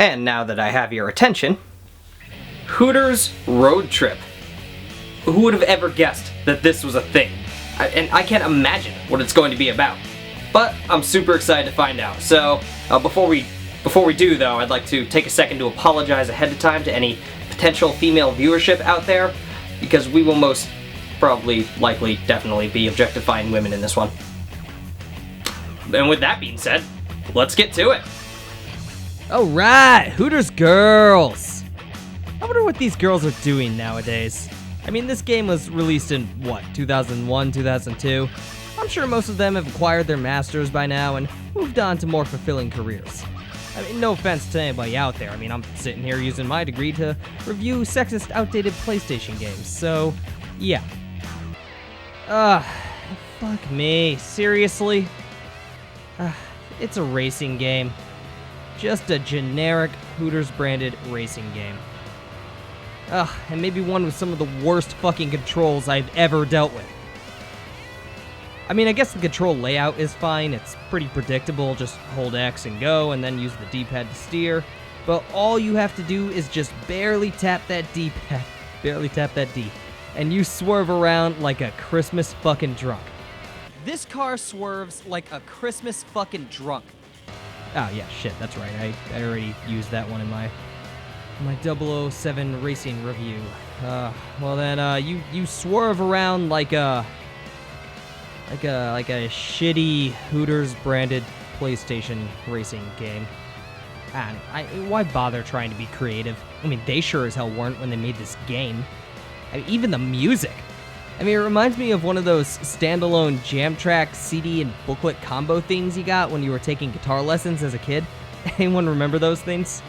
And now that I have your attention, Hooters Road Trip. Who would have ever guessed that this was a thing? And I can't imagine what it's going to be about. But I'm super excited to find out. So before we do though, I'd like to take a second to apologize ahead of time to any potential female viewership out there, because we will most probably, likely, definitely be objectifying women in this one. And with that being said, let's get to it. Alright, Hooters girls! I wonder what these girls are doing nowadays. I mean, this game was released in, what, 2001, 2002? I'm sure most of them have acquired their masters by now and moved on to more fulfilling careers. I mean, no offense to anybody out there. I mean, I'm sitting here using my degree to review sexist, outdated PlayStation games, so, yeah. Fuck me. Seriously? It's a racing game. Just a generic Hooters-branded racing game. And maybe one with some of the worst fucking controls I've ever dealt with. I mean, I guess the control layout is fine. It's pretty predictable. Just hold X and go, and then use the D-pad to steer. But all you have to do is just barely tap that D-pad. Barely tap that D. And you swerve around like a Christmas fucking drunk. This car swerves like a Christmas fucking drunk. Oh, yeah, shit, that's right. I already used that one in my 007 racing review. Well then, you swerve around like a shitty Hooters branded PlayStation racing game. And why bother trying to be creative? I mean, they sure as hell weren't when they made this game. I mean, even the music. I mean, it reminds me of one of those standalone jam track CD and booklet combo things you got when you were taking guitar lessons as a kid. Anyone remember those things?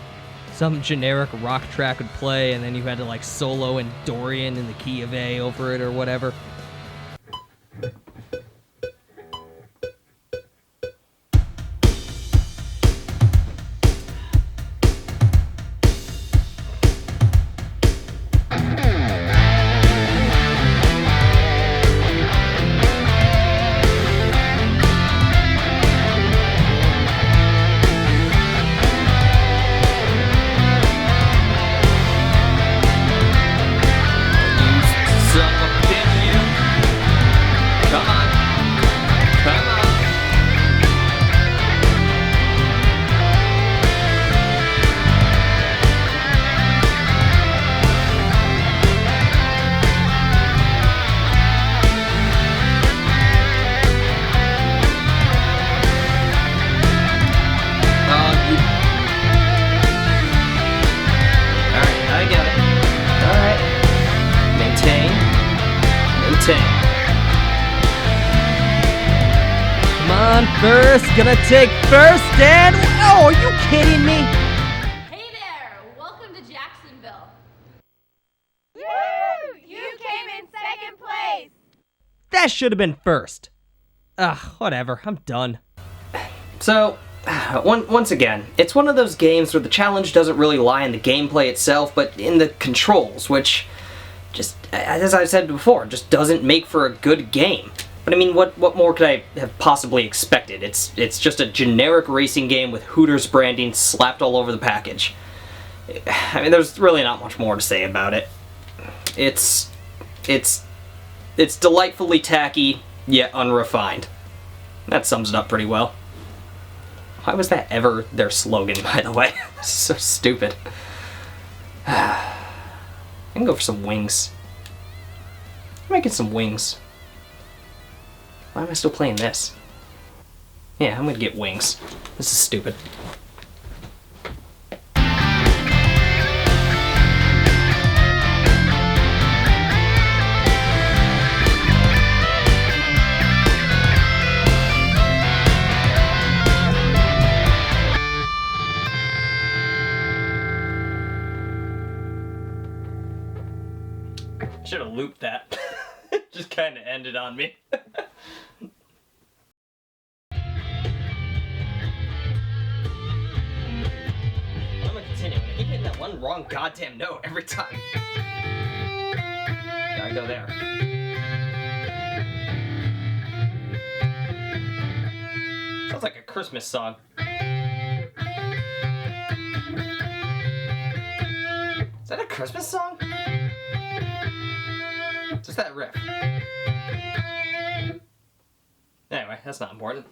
Some generic rock track would play, and then you had to like solo in Dorian in the key of A over it or whatever. Come on, first, gonna take first, and oh, are you kidding me? Hey there, welcome to Jacksonville. Woo! You came in second place. That should have been first. Whatever, I'm done. So, once again, it's one of those games where the challenge doesn't really lie in the gameplay itself, but in the controls, which just, as I said before, just doesn't make for a good game. But I mean, what more could I have possibly expected? It's just a generic racing game with Hooters branding slapped all over the package. I mean, there's really not much more to say about it. It's delightfully tacky, yet unrefined. That sums it up pretty well. Why was that ever their slogan, by the way? So stupid. I can go for some wings. I might get some wings. Why am I still playing this? Yeah, I'm gonna get wings. This is stupid. Should have looped that. Just kind of ended on me. I'm gonna continue. I keep hitting that one wrong goddamn note every time. Gotta go there. Sounds like a Christmas song. that a Christmas song? Just that riff. Anyway, that's not important.